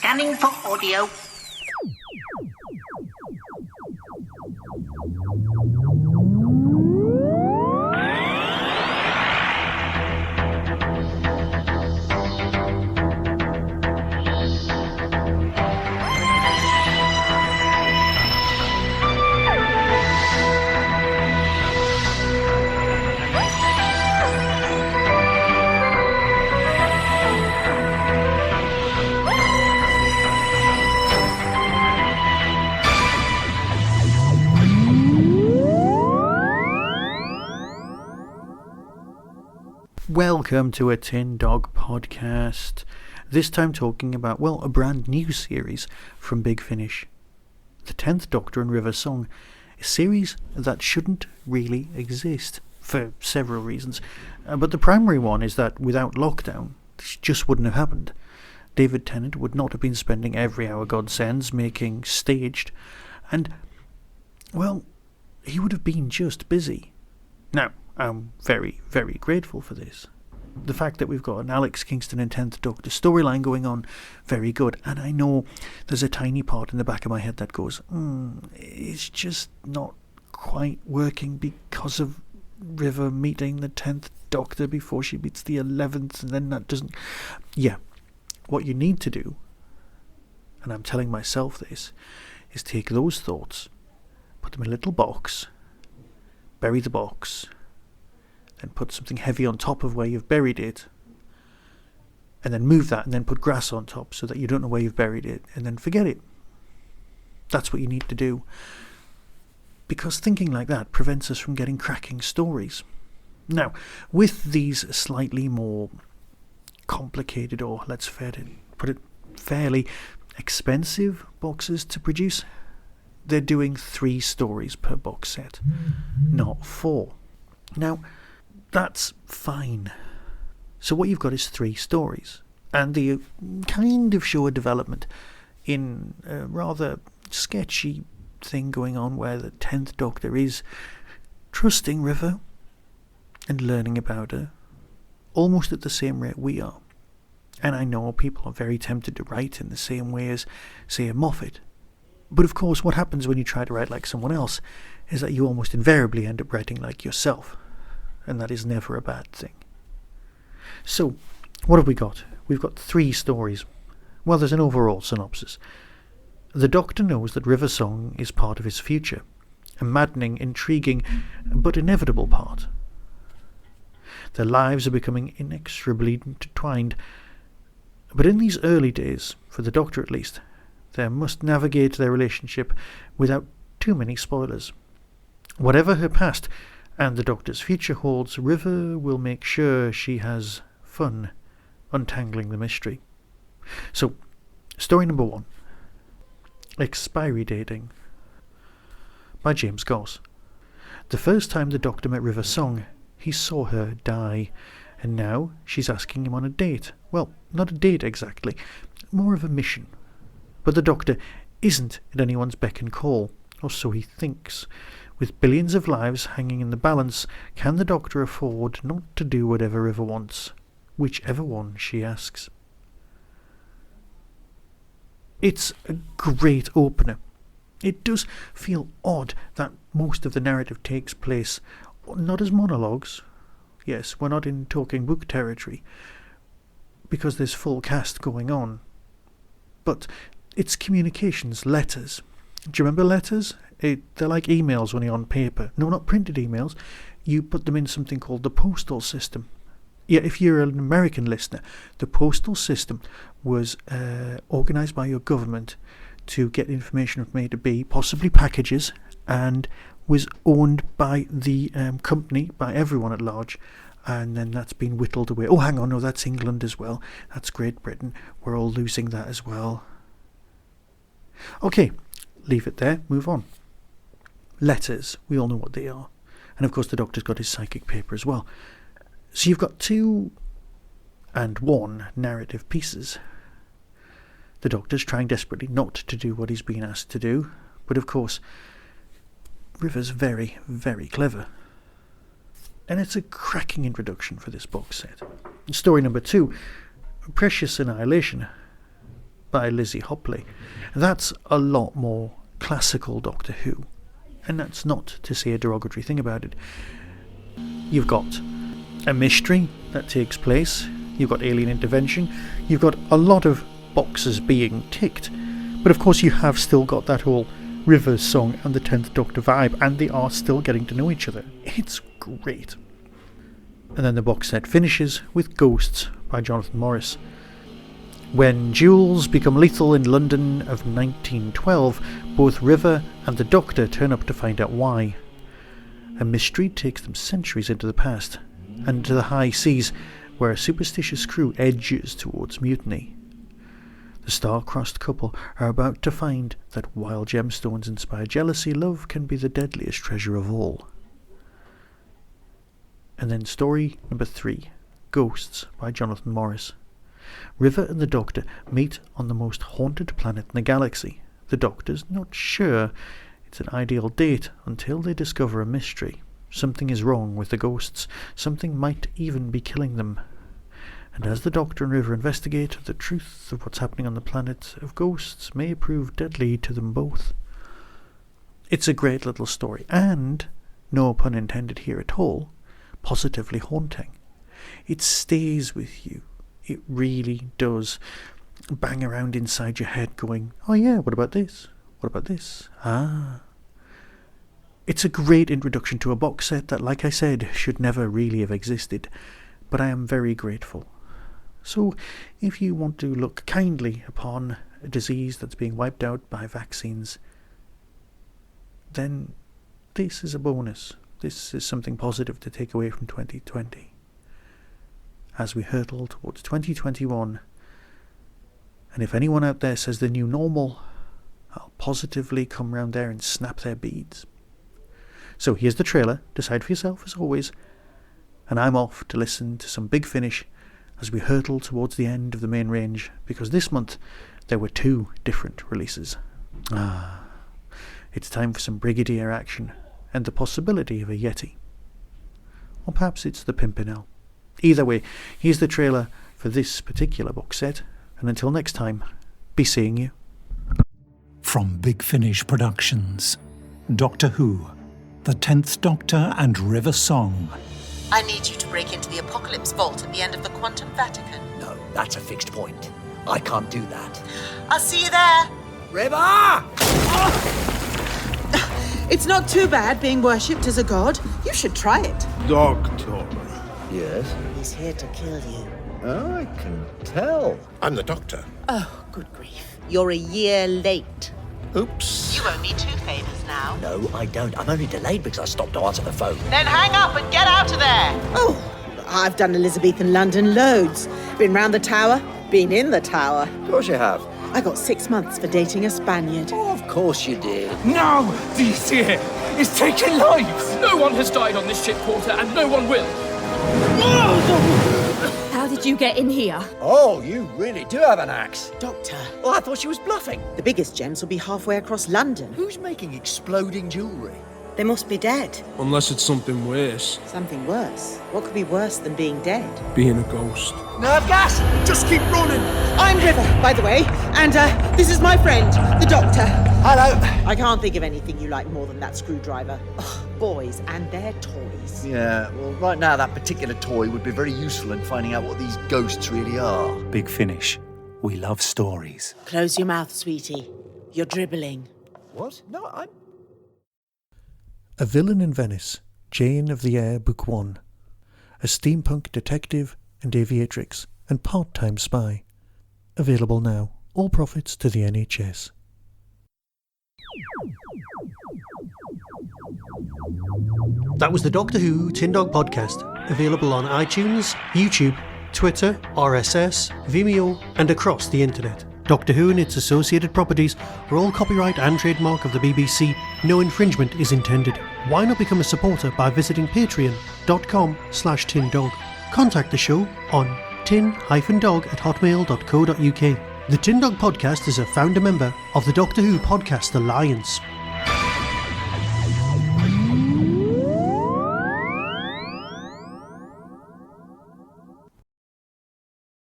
Scanning for audio. Welcome to a Tin Dog podcast. This time talking about, well, a brand new series from Big Finish. The 10th Doctor and River Song. A series that shouldn't really exist for several reasons. But the primary one is that without lockdown, this just wouldn't have happened. David Tennant would not have been spending every hour God sends making Staged. And, well, he would have been just busy. Now, I'm very, very grateful for this. The fact that we've got an Alex Kingston and 10th Doctor storyline going on, very good. And I know there's a tiny part in the back of my head that goes, it's just not quite working because of River meeting the 10th Doctor before she meets the 11th, and then that doesn't... Yeah, what you need to do, and I'm telling myself this, is take those thoughts, put them in a little box, bury the box, then put something heavy on top of where you've buried it, and then move that and then put grass on top so that you don't know where you've buried it, and then forget it. That's what you need to do, because thinking like that prevents us from getting cracking stories. Now, with these slightly more complicated, or let's put it fairly expensive boxes to produce, they're doing 3 stories per box set, not 4. Now, that's fine. So what you've got is 3 stories, and they kind of show a development in a rather sketchy thing going on where the 10th Doctor is trusting River and learning about her almost at the same rate we are. And I know people are very tempted to write in the same way as, say, a Moffat. But of course, what happens when you try to write like someone else is that you almost invariably end up writing like yourself. And that is never a bad thing. So, what have we got? We've got 3 stories. Well, there's an overall synopsis. The Doctor knows that River Song is part of his future. A maddening, intriguing, but inevitable part. Their lives are becoming inexorably intertwined. But in these early days, for the Doctor at least, they must navigate their relationship without too many spoilers. Whatever her past and the Doctor's future holds, River will make sure she has fun untangling the mystery. So, story number 1. Expiry dating by James Goss. The first time the Doctor met River Song, he saw her die, and now she's asking him on a date. Well, not a date exactly, more of a mission. But the Doctor isn't at anyone's beck and call, or so he thinks. With billions of lives hanging in the balance, can the Doctor afford not to do whatever River wants? Whichever one she asks. It's a great opener. It does feel odd that most of the narrative takes place not as monologues. Yes, we're not in talking book territory, because there's full cast going on. But it's communications, letters. Do you remember letters? They're like emails when you're on paper. No, not printed emails. You put them in something called the postal system. Yeah, if you're an American listener, the postal system was organised by your government to get information from A to B, possibly packages, and was owned by the company, by everyone at large. And then that's been whittled away. Oh, hang on, no, that's England as well. That's Great Britain. We're all losing that as well. Okay, leave it there, move on. Letters, we all know what they are. And of course the Doctor's got his psychic paper as well. So you've got 2 and 1 narrative pieces. The Doctor's trying desperately not to do what he's been asked to do, but of course River's very, very clever. And it's a cracking introduction for this box set. Story number 2, Precious Annihilation by Lizzie Hopley. That's a lot more classical Doctor Who, and that's not to say a derogatory thing about it. You've got a mystery that takes place, you've got alien intervention, you've got a lot of boxes being ticked, but of course you have still got that whole River's song and the 10th Doctor vibe, and they are still getting to know each other. It's great. And then the box set finishes with Ghosts by Jonathan Morris. When duels become lethal in London of 1912, both River and the Doctor turn up to find out why. A mystery takes them centuries into the past, and to the high seas, where a superstitious crew edges towards mutiny. The star-crossed couple are about to find that while gemstones inspire jealousy, love can be the deadliest treasure of all. And then story number 3, Ghosts by Jonathan Morris. River and the Doctor meet on the most haunted planet in the galaxy. The Doctor's not sure it's an ideal date until they discover a mystery. Something is wrong with the ghosts. Something might even be killing them. And as the Doctor and River investigate, the truth of what's happening on the planet of ghosts may prove deadly to them both. It's a great little story, and, no pun intended here at all, positively haunting. It stays with you. It really does bang around inside your head going, oh yeah, what about this? What about this? It's a great introduction to a box set that, like I said, should never really have existed, but I am very grateful. So, if you want to look kindly upon a disease that's being wiped out by vaccines, then this is a bonus. This is something positive to take away from 2020. As we hurtle towards 2021, and if anyone out there says the new normal, I'll positively come round there and snap their beads. So here's the trailer, decide for yourself as always, and I'm off to listen to some Big Finish as we hurtle towards the end of the main range, because this month there were 2 different releases. It's time for some Brigadier action, and the possibility of a Yeti. Or perhaps it's the Pimpernel. Either way, here's the trailer for this particular box set, and until next time, be seeing you. From Big Finish Productions, Doctor Who, The 10th Doctor and River Song. I need you to break into the Apocalypse Vault at the end of the Quantum Vatican. No, that's a fixed point. I can't do that. I'll see you there. River! It's not too bad being worshipped as a god. You should try it. Doctor. Yes? He's here to kill you. I can tell. I'm the Doctor. Oh, good grief. You're a year late. Oops. You owe me 2 favours now. No, I don't. I'm only delayed because I stopped to answer the phone. Then hang up and get out of there. Oh, I've done Elizabethan London loads. Been round the tower, been in the tower. Of course you have. I got 6 months for dating a Spaniard. Oh, of course you did. Now, do you see it? It's taking lives! No one has died on this ship quarter, and no one will. How did you get in here? Oh, you really do have an axe. Doctor, Well, I thought she was bluffing. the biggest gems will be halfway across London. Who's making exploding jewellery? They must be dead. Unless it's something worse. Something worse. What could be worse than being dead? Being a ghost. Nerve gas! Just keep running! I'm River, by the way, and this is my friend, the Doctor. Hello. I can't think of anything you like more than that screwdriver. Ugh, boys and their toys. Yeah, well, right now that particular toy would be very useful in finding out what these ghosts really are. Big Finish. We love stories. Close your mouth, sweetie. You're dribbling. What? No, I'm... A Villain in Venice, Jane of the Air, Book 1. A steampunk detective and aviatrix and part-time spy. Available now. All profits to the NHS. That was the Doctor Who Tin Dog Podcast, available on iTunes, YouTube, Twitter, RSS, Vimeo, and across the internet. Doctor Who and its associated properties are all copyright and trademark of the BBC. No infringement is intended. Why not become a supporter by visiting patreon.com/tindog. Contact the show on tin-dog@hotmail.co.uk. The Tin Dog Podcast is a founder member of the Doctor Who Podcast Alliance.